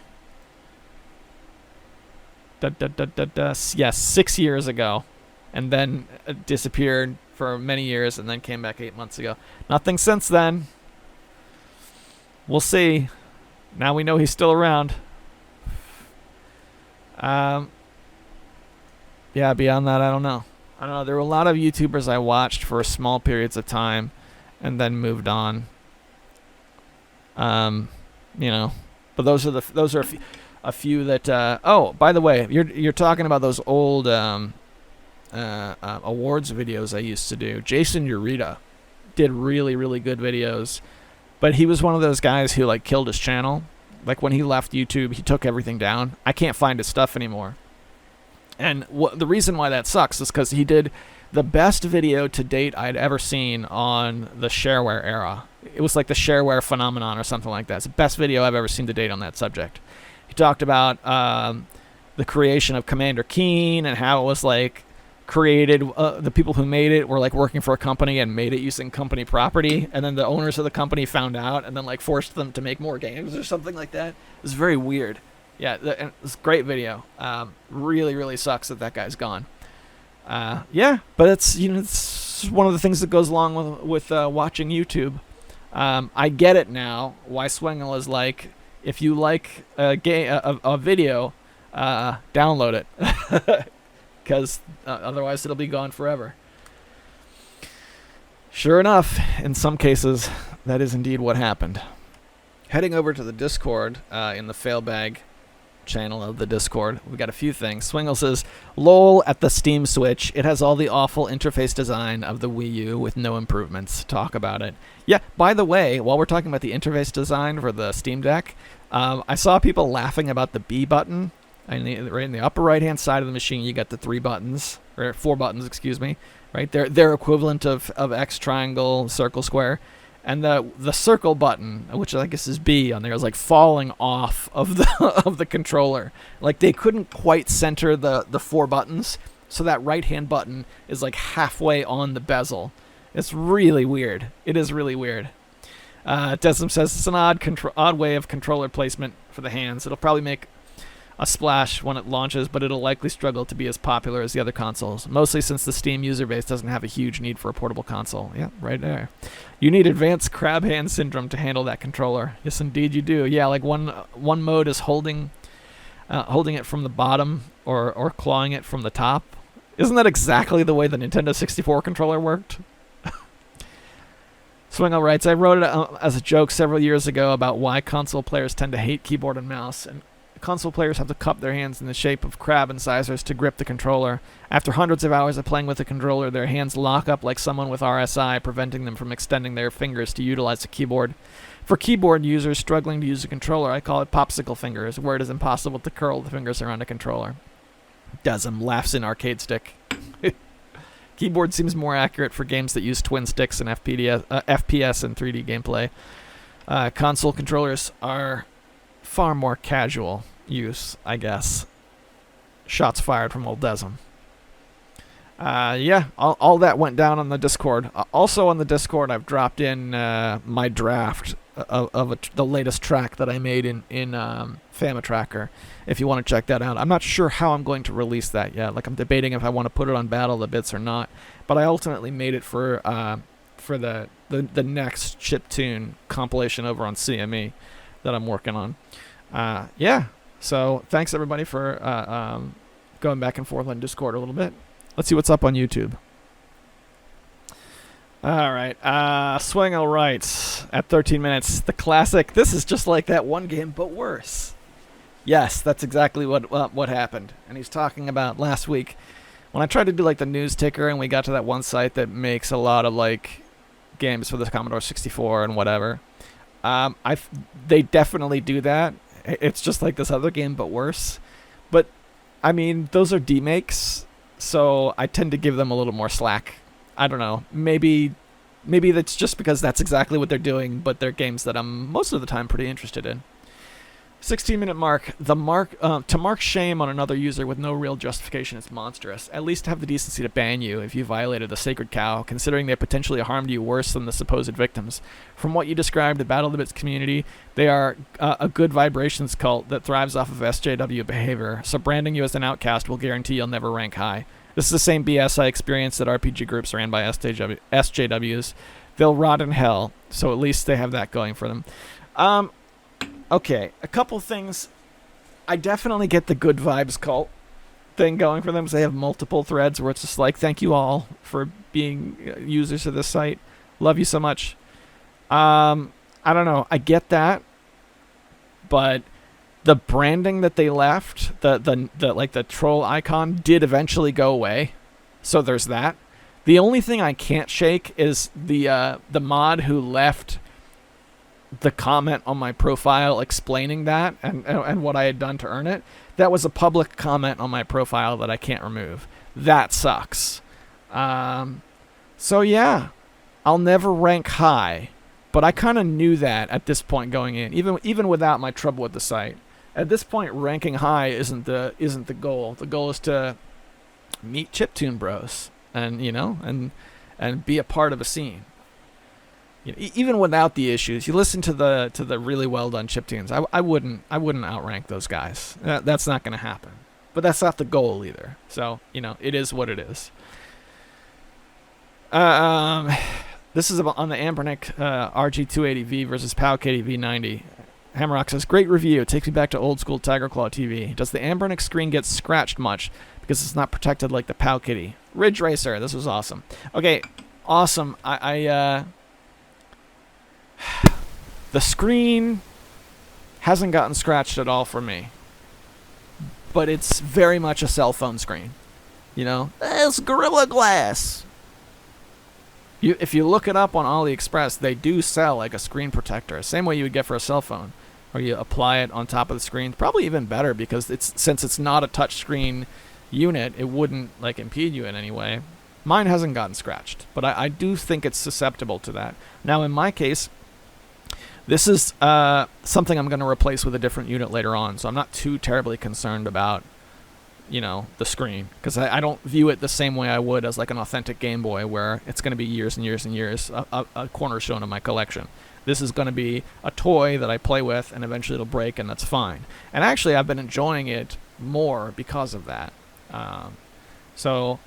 Yes, 6 years ago. And then disappeared for many years and then came back 8 months ago. Nothing since then. We'll see. Now we know he's still around. Yeah, beyond that, I don't know. There were a lot of YouTubers I watched for small periods of time and then moved on. But those are a few that oh, by the way, you're talking about those old awards videos I used to do. Jason Urita did really, really good videos, But he was one of those guys who like killed his channel. Like when he left YouTube, he took everything down. I can't find his stuff anymore. And the reason why that sucks is because he did the best video to date I'd ever seen on the shareware era. It was like the shareware phenomenon or something like that. It's the best video I've ever seen to date on that subject. He talked about the creation of Commander Keen and how it was like created. The people who made it were like working for a company and made it using company property, and then the owners of the company found out and then like forced them to make more games or something like that. It was very weird. Yeah, and it's a great video. Really, really sucks that guy's gone. Yeah, but it's it's one of the things that goes along with watching YouTube. I get it now why Swingle is like, if you like a video, download it, because otherwise it'll be gone forever. Sure enough, in some cases, that is indeed what happened. Heading over to the Discord, in the Failbag channel of the Discord, we got a few things. Swingle says, "Lol at the Steam Switch. It has all the awful interface design of the Wii U with no improvements. Talk about it." Yeah, by the way, while we're talking about the interface design for the Steam Deck, I saw people laughing about the B button. Right in the upper right-hand side of the machine, you got the 3 buttons, or 4 buttons, excuse me. Right, they're equivalent of X, triangle, circle, square. And the circle button, which I guess is B on there, is like falling off of the of the controller. Like they couldn't quite center the 4 buttons, so that right-hand button is like halfway on the bezel. It's really weird. It is really weird. Desm says it's an odd way of controller placement for the hands. It'll probably make a splash when it launches, but it'll likely struggle to be as popular as the other consoles, mostly since the Steam user base doesn't have a huge need for a portable console. Yeah, right there. You need advanced crab hand syndrome to handle that controller. Yes, indeed you do. Yeah, like one mode is holding it from the bottom or clawing it from the top. Isn't that exactly the way the Nintendo 64 controller worked? Swingle writes, I wrote it as a joke several years ago about why console players tend to hate keyboard and mouse, and console players have to cup their hands in the shape of crab incisors to grip the controller. After hundreds of hours of playing with the controller, their hands lock up like someone with RSI, preventing them from extending their fingers to utilize the keyboard. For keyboard users struggling to use a controller, I call it popsicle fingers, where it is impossible to curl the fingers around a controller. Desm laughs in arcade stick. Keyboard seems more accurate for games that use twin sticks and FPS and 3D gameplay. Console controllers are far more casual use, I guess. Shots fired from old Desm. Yeah, all that went down on the Discord. Also on the Discord, I've dropped in my draft of the latest track that I made in Fama Tracker. If you want to check that out, I'm not sure how I'm going to release that yet. Like I'm debating if I want to put it on Battle of the Bits or not. But I ultimately made it for the next chiptune compilation over on CME that I'm working on. Yeah. So thanks everybody for going back and forth on Discord a little bit. Let's see what's up on YouTube. All right. Swingle writes at 13 minutes, the classic, this is just like that one game, but worse. Yes, that's exactly what happened. And he's talking about last week when I tried to do like the news ticker and we got to that one site that makes a lot of like games for the Commodore 64 and whatever. They definitely do that. It's just like this other game, but worse. But, I mean, those are demakes, so I tend to give them a little more slack. I don't know. Maybe that's just because that's exactly what they're doing, but they're games that I'm most of the time pretty interested in. 16-minute mark. To mark shame on another user with no real justification is monstrous. At least have the decency to ban you if you violated the sacred cow, considering they potentially harmed you worse than the supposed victims. From what you described, the Battle of the Bits community, they are a good vibrations cult that thrives off of SJW behavior, so branding you as an outcast will guarantee you'll never rank high. This is the same BS I experienced at RPG groups ran by SJWs. They'll rot in hell, so at least they have that going for them. Okay, a couple things. I definitely get the good vibes cult thing going for them, because they have multiple threads where it's just like, thank you all for being users of this site. Love you so much. I don't know. I get that, but the branding that they left, the troll icon did eventually go away. So there's that. The only thing I can't shake is the mod who left the comment on my profile explaining that and what I had done to earn it. That was a public comment on my profile that I can't remove. That sucks. So yeah, I'll never rank high, but I kind of knew that at this point going in, even without my trouble with the site. At this point, ranking high isn't the goal. The goal is to meet chiptune bros and and be a part of a scene. Even without the issues, you listen to the really well done chiptunes. I wouldn't outrank those guys. That's not going to happen. But that's not the goal either. So it is what it is. This is on the Ambernic RG280V versus Powkitty V90. Hamrock says, great review. It takes me back to old school Tiger Claw TV. Does the Ambernic screen get scratched much because it's not protected like the Powkitty? Ridge Racer, this was awesome. Okay, awesome. The screen hasn't gotten scratched at all for me, but it's very much a cell phone screen. It's Gorilla Glass. If you look it up on AliExpress, they do sell like a screen protector, same way you would get for a cell phone, or you apply it on top of the screen. Probably even better because since it's not a touch screen unit, it wouldn't impede you in any way. Mine hasn't gotten scratched, but I do think it's susceptible to that. Now, in my case, this is something I'm going to replace with a different unit later on, so I'm not too terribly concerned about the screen, because I don't view it the same way I would as an authentic Game Boy, where it's going to be years and years and years a cornerstone of my collection. This is going to be a toy that I play with, and eventually it'll break, and that's fine. And actually, I've been enjoying it more because of that. So,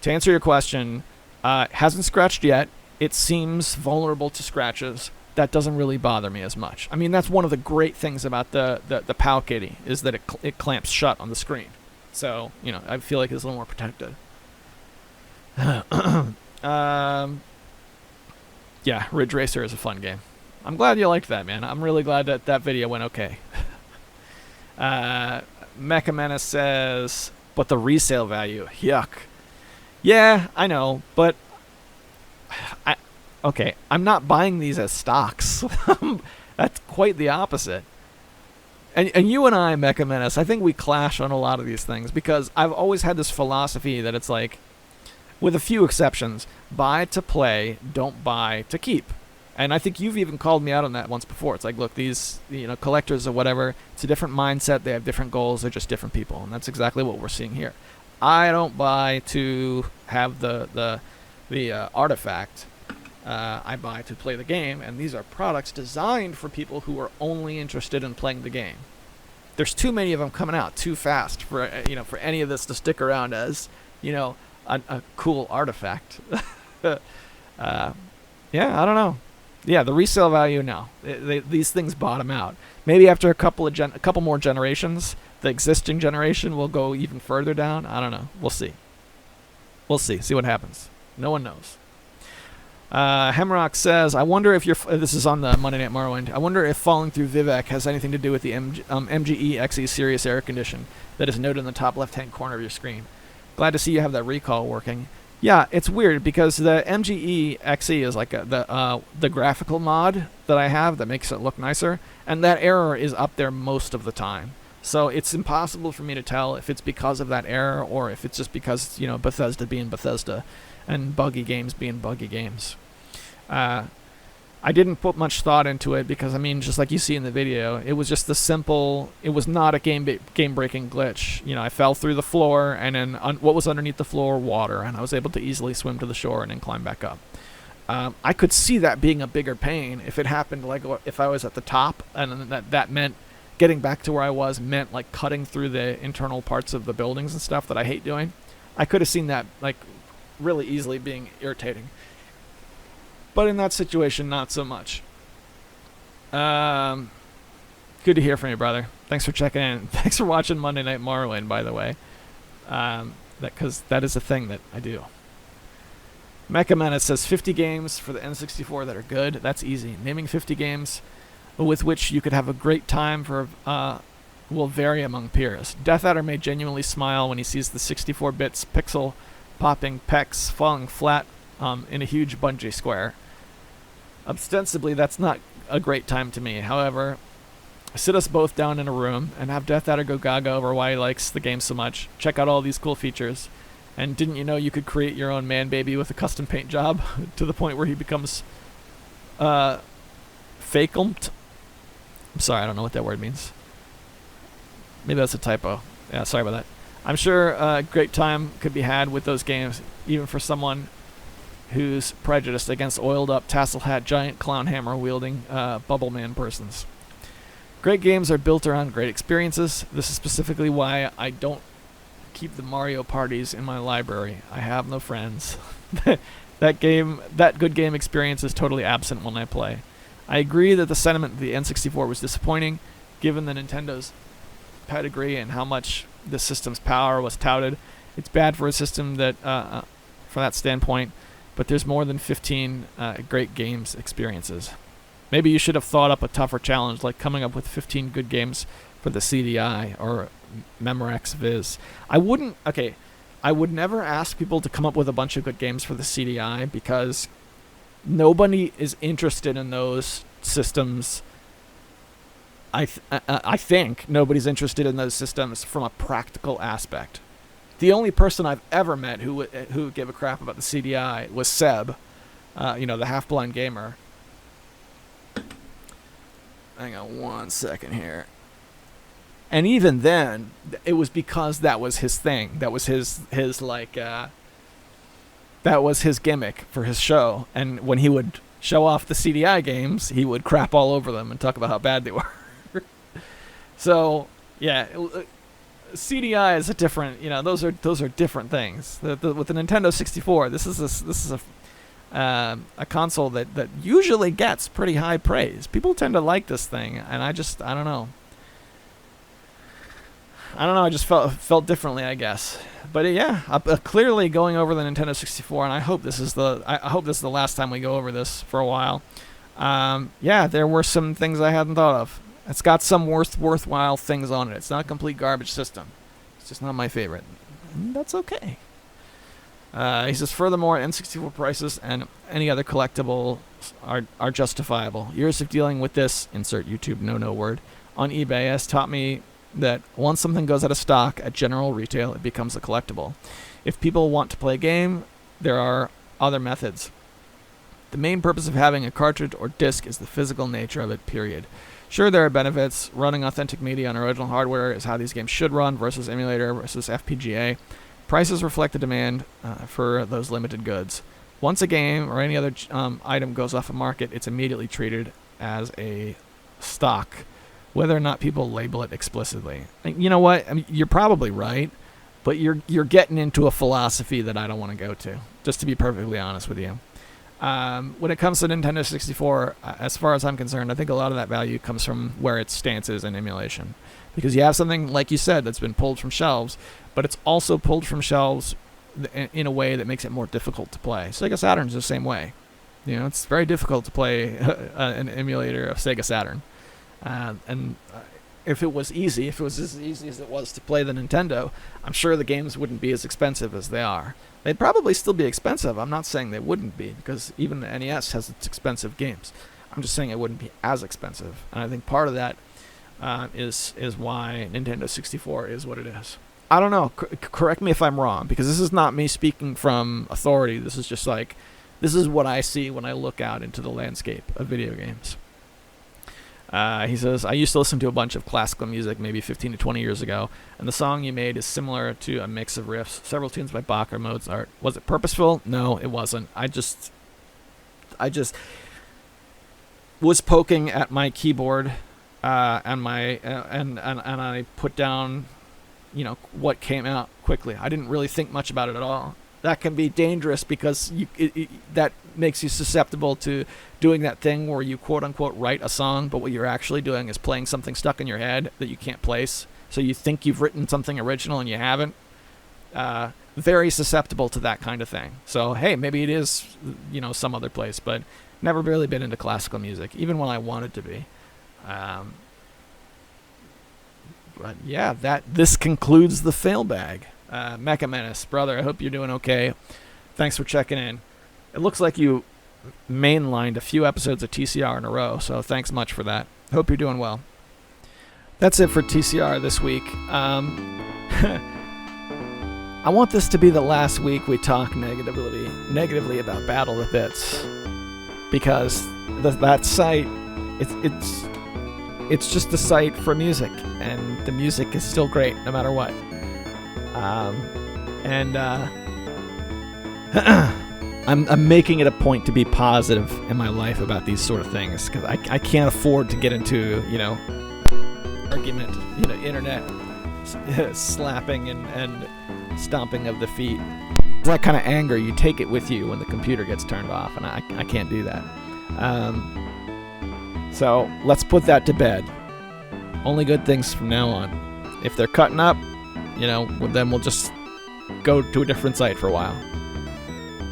to answer your question, hasn't scratched yet. It seems vulnerable to scratches. That doesn't really bother me as much. I mean, that's one of the great things about the Powkitty, is that it clamps shut on the screen. So, I feel like it's a little more protected. Yeah, Ridge Racer is a fun game. I'm glad you liked that, man. I'm really glad that video went okay. Mecha Menace says, but the resale value, yuck. Yeah, I know, but I'm not buying these as stocks. That's quite the opposite. And you and I, Mecha Menace, I think we clash on a lot of these things, because I've always had this philosophy that it's with a few exceptions, buy to play, don't buy to keep. And I think you've even called me out on that once before. It's look, these collectors or whatever, it's a different mindset, they have different goals, they're just different people, and that's exactly what we're seeing here. I don't buy to have the artifact. I buy to play the game, and these are products designed for people who are only interested in playing the game. There's too many of them coming out too fast for for any of this to stick around as a cool artifact. Yeah, I don't know. Yeah, the resale value, no. These things bottom out. Maybe after a couple more generations, the existing generation will go even further down. I don't know. We'll see. See what happens. No one knows. Hemrock says, I wonder if this is on the Monday Night Morrowind, I wonder if falling through Vivek has anything to do with the MGE XE Serious Air Condition that is noted in the top left-hand corner of your screen. Glad to see you have that recall working. Yeah, it's weird because the MGE XE is the graphical mod that I have that makes it look nicer, and that error is up there most of the time. So it's impossible for me to tell if it's because of that error or if it's just because, Bethesda being Bethesda and buggy games being buggy games. I didn't put much thought into it because, just like you see in the video, it was just it was not a game-breaking glitch. I fell through the floor, and then what was underneath the floor? Water, and I was able to easily swim to the shore and then climb back up. I could see that being a bigger pain if it happened if I was at the top, and that meant getting back to where I was meant cutting through the internal parts of the buildings and stuff that I hate doing. I could have seen that really easily being irritating. But in that situation, not so much. Good to hear from you, brother. Thanks for checking in. Thanks for watching Monday Night Morrowind, by the way. Because that is a thing that I do. Mecha Menace says 50 games for the N64 that are good. That's easy. Naming 50 games with which you could have a great time will vary among peers. Death Adder may genuinely smile when he sees the 64 bits pixel popping pecs falling flat in a huge bungee square. Ostensibly, that's not a great time to me. However, sit us both down in a room and have Death Adder go gaga over why he likes the game so much. Check out all these cool features. And didn't you know you could create your own man baby with a custom paint job to the point where he becomes fakelumped? I'm sorry, I don't know what that word means. Maybe that's a typo. Yeah, sorry about that. I'm sure a great time could be had with those games, even for someone who's prejudiced against oiled up, tassel hat, giant clown hammer wielding bubble man persons. Great games are built around great experiences. This is specifically why I don't keep the Mario parties in my library. I have no friends. That good game experience is totally absent when I play. I agree that the sentiment of the N64 was disappointing, given the Nintendo's pedigree and how much the system's power was touted. It's bad for a system that, from that standpoint, but there's more than 15 great games experiences. Maybe you should have thought up a tougher challenge, like coming up with 15 good games for the CDI or Memorex Viz. I would never ask people to come up with a bunch of good games for the CDI because nobody is interested in those systems. I think nobody's interested in those systems from a practical aspect. The only person I've ever met who gave a crap about the CDI was Seb, the half-blind gamer. Hang on one second here. And even then, it was because that was his thing. That was his that was his gimmick for his show. And when he would show off the CDI games, he would crap all over them and talk about how bad they were. So, yeah, CDI is a different, those are different things. With the Nintendo 64, this is a console that usually gets pretty high praise. People tend to like this thing, and I don't know. I just felt differently, I guess. But yeah, clearly going over the Nintendo 64, and I hope this is the last time we go over this for a while. Yeah, there were some things I hadn't thought of. It's got some worthwhile things on it. It's not a complete garbage system. It's just not my favorite. And that's okay. He says, furthermore, N64 prices and any other collectible are justifiable. Years of dealing with this, insert YouTube no word, on eBay has taught me that once something goes out of stock at general retail, it becomes a collectible. If people want to play a game, there are other methods. The main purpose of having a cartridge or disc is the physical nature of it, period. Sure, there are benefits. Running authentic media on original hardware is how these games should run versus emulator versus FPGA. Prices reflect the demand for those limited goods. Once a game or any other item goes off a market, it's immediately treated as a stock, whether or not people label it explicitly. You know what? I mean, you're probably right, but you're getting into a philosophy that I don't want to go to, just to be perfectly honest with you. When it comes to Nintendo 64, as far as I'm concerned, I think a lot of that value comes from where its stance is in emulation. Because you have something, like you said, that's been pulled from shelves, but it's also pulled from shelves in a way that makes it more difficult to play. Sega Saturn's the same way. It's very difficult to play an emulator of Sega Saturn. And if it was as easy as it was to play the Nintendo, I'm sure the games wouldn't be as expensive as they are. They'd probably still be expensive. I'm not saying they wouldn't be, because even the NES has its expensive games. I'm just saying it wouldn't be as expensive. And I think part of that is why Nintendo 64 is what it is. I don't know. Correct me if I'm wrong, because this is not me speaking from authority. This is just this is what I see when I look out into the landscape of video games. He says, I used to listen to a bunch of classical music maybe 15 to 20 years ago, and the song you made is similar to a mix of riffs, several tunes by Bach or Mozart. Was it purposeful? No, it wasn't. I just was poking at my keyboard and I put down, what came out quickly. I didn't really think much about it at all. That can be dangerous because that makes you susceptible to doing that thing where you quote-unquote write a song, but what you're actually doing is playing something stuck in your head that you can't place. So you think you've written something original and you haven't. Very susceptible to that kind of thing. So, hey, maybe it is, some other place, but never really been into classical music, even when I wanted to be. But yeah, this concludes the fail bag. Mecha Menace, brother, I hope you're doing okay. Thanks for checking in. It looks like you mainlined a few episodes of TCR in a row, so thanks much for that. Hope you're doing well. That's it for TCR this week. I want this to be the last week we talk negatively about Battle of the Bits, because that site, it's just a site for music, and the music is still great no matter what. I'm making it a point to be positive in my life about these sort of things, because I can't afford to get into, argument, internet slapping and stomping of the feet. That kind of anger, you take it with you when the computer gets turned off, and I can't do that. So let's put that to bed. Only good things from now on. If they're cutting up, then we'll just go to a different site for a while.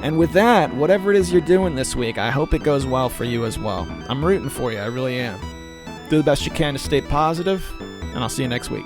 And with that, whatever it is you're doing this week, I hope it goes well for you as well. I'm rooting for you, I really am. Do the best you can to stay positive, and I'll see you next week.